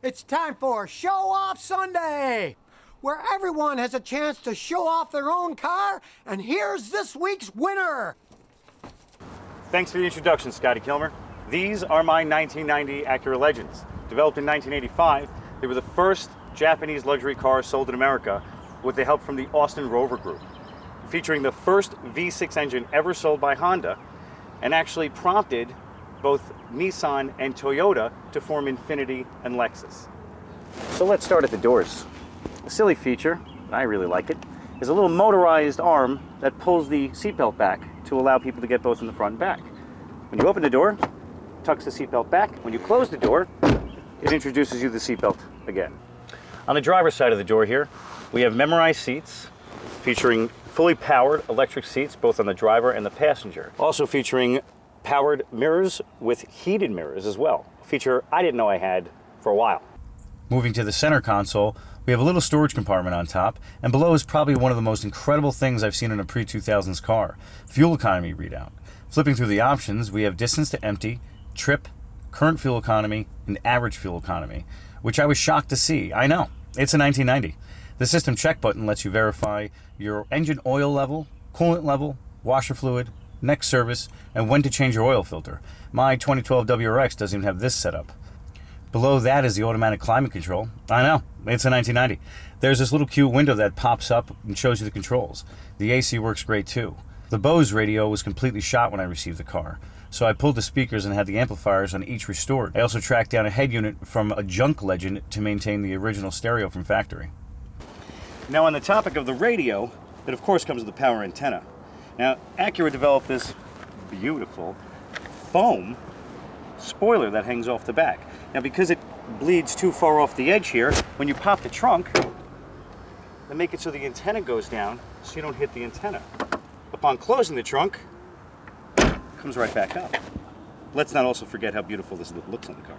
It's time for Show Off Sunday, where everyone has a chance to show off their own car, and here's this week's winner. Thanks for the introduction, Scotty Kilmer. These are my 1990 Acura Legends. Developed in 1985, they were the first Japanese luxury car sold in America with the help from the Austin Rover Group, featuring the first V6 engine ever sold by Honda, and actually prompted both Nissan and Toyota to form Infiniti and Lexus. So let's start at the doors. A silly feature, I really like it, is a little motorized arm that pulls the seatbelt back to allow people to get both in the front and back. When you open the door, it tucks the seatbelt back. When you close the door, it introduces you to the seatbelt again. On the driver's side of the door here, we have memorized seats featuring fully powered electric seats both on the driver and the passenger. Also featuring powered mirrors with heated mirrors as well. A feature I didn't know I had for a while. Moving to the center console, we have a little storage compartment on top, and below is probably one of the most incredible things I've seen in a pre-2000s car, fuel economy readout. Flipping through the options, we have distance to empty, trip, current fuel economy, and average fuel economy, which I was shocked to see. I know, it's a 1990. The system check button lets you verify your engine oil level, coolant level, washer fluid, next service, and when to change your oil filter. My 2012 WRX doesn't even have this set up. Below that is the automatic climate control. I know, it's a 1990. There's this little cute window that pops up and shows you the controls. The AC works great too. The Bose radio was completely shot when I received the car, so I pulled the speakers and had the amplifiers on each restored. I also tracked down a head unit from a junk Legend to maintain the original stereo from factory. Now on the topic of the radio, it of course comes with the power antenna. Now, Acura developed this beautiful foam spoiler that hangs off the back. Now, because it bleeds too far off the edge here, when you pop the trunk, they make it so the antenna goes down so you don't hit the antenna. Upon closing the trunk, it comes right back up. Let's not also forget how beautiful this looks on the car.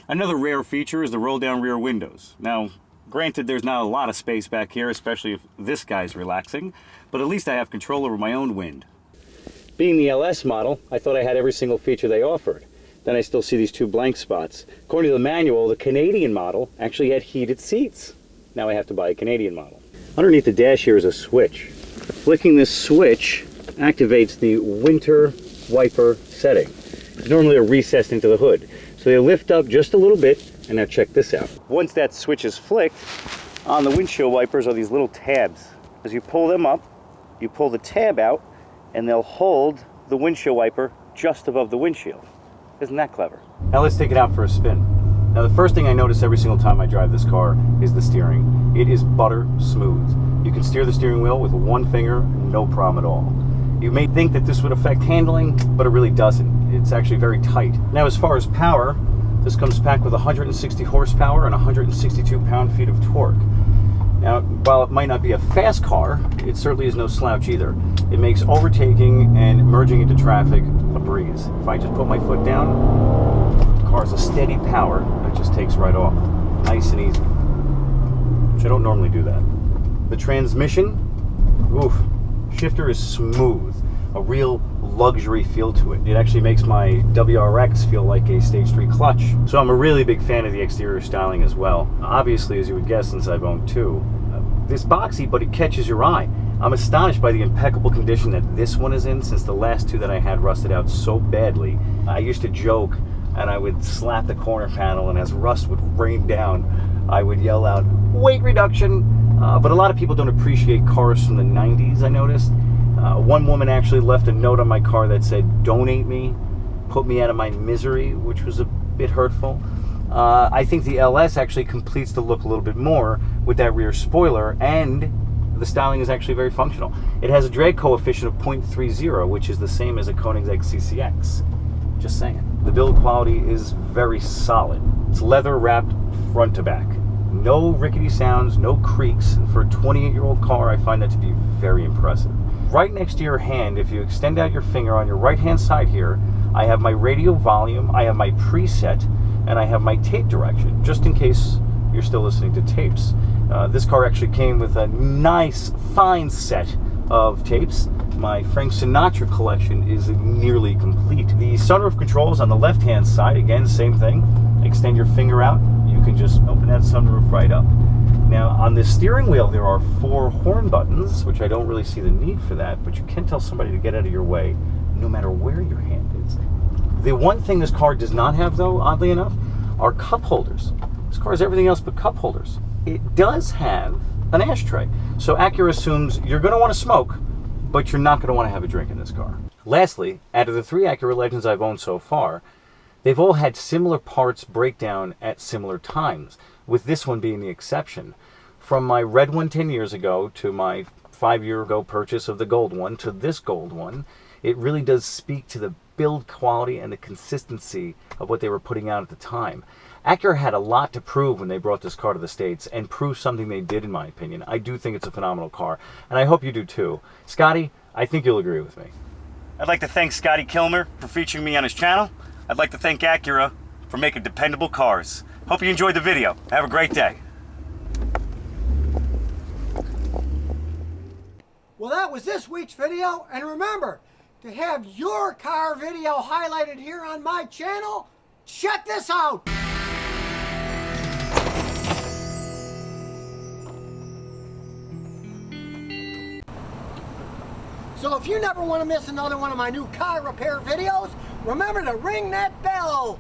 Another rare feature is the roll-down rear windows. Now, granted, there's not a lot of space back here, especially if this guy's relaxing, but at least I have control over my own wind. Being the LS model, I thought I had every single feature they offered. Then I still see these two blank spots. According to the manual, the Canadian model actually had heated seats. Now I have to buy a Canadian model. Underneath the dash here is a switch. Flicking this switch activates the winter wiper setting. It's normally recessed into the hood. So they lift up just a little bit, and now check this out. Once that switch is flicked, on the windshield wipers are these little tabs. As you pull them up, you pull the tab out, and they'll hold the windshield wiper just above the windshield. Isn't that clever? Now let's take it out for a spin. Now the first thing I notice every single time I drive this car is the steering. It is butter smooth. You can steer the steering wheel with one finger, no problem at all. You may think that this would affect handling, but it really doesn't. It's actually very tight. Now as far as power, this comes packed with 160 horsepower and 162 pound-feet of torque. Now, while it might not be a fast car, it certainly is no slouch either. It makes overtaking and merging into traffic a breeze. If I just put my foot down, the car's a steady power that just takes right off. Nice and easy. Which I don't normally do that. The transmission, oof, shifter is smooth. A real luxury feel to it. It actually makes my WRX feel like a stage 3 clutch. So I'm a really big fan of the exterior styling as well. Obviously, as you would guess, since I've owned two. This boxy, but it catches your eye. I'm astonished by the impeccable condition that this one is in, since the last two that I had rusted out so badly. I used to joke, and I would slap the corner panel, and as rust would rain down, I would yell out, "Weight reduction!" But a lot of people don't appreciate cars from the 90s, I noticed. One woman actually left a note on my car that said, "Donate me, put me out of my misery," which was a bit hurtful. I think the LS actually completes the look a little bit more with that rear spoiler, and the styling is actually very functional. It has a drag coefficient of 0.30, which is the same as a Koenigsegg CCX. Just saying. The build quality is very solid. It's leather wrapped front to back. No rickety sounds, no creaks. And for a 28-year-old car, I find that to be very impressive. Right next to your hand, if you extend out your finger on your right-hand side here, I have my radio volume, I have my preset, and I have my tape direction, just in case you're still listening to tapes. This car actually came with a nice, fine set of tapes. My Frank Sinatra collection is nearly complete. The sunroof controls on the left-hand side, again, same thing. Extend your finger out, you can just open that sunroof right up. Now, on the steering wheel, there are 4 horn buttons, which I don't really see the need for that, but you can tell somebody to get out of your way no matter where your hand is. The one thing this car does not have, though, oddly enough, are cup holders. This car has everything else but cup holders. It does have an ashtray, so Acura assumes you're going to want to smoke, but you're not going to want to have a drink in this car. Lastly, out of the 3 Acura Legends I've owned so far, they've all had similar parts break down at similar times, with this one being the exception. From my red one 10 years ago to my 5-year ago purchase of the gold one to this gold one, it really does speak to the build quality and the consistency of what they were putting out at the time. Acura had a lot to prove when they brought this car to the States, and proved something they did, in my opinion. I do think it's a phenomenal car, and I hope you do too. Scotty, I think you'll agree with me. I'd like to thank Scotty Kilmer for featuring me on his channel. I'd like to thank Acura for making dependable cars. Hope you enjoyed the video. Have a great day. Well, that was this week's video, and remember, to have your car video highlighted here on my channel, check this out! So if you never want to miss another one of my new car repair videos, remember to ring that bell!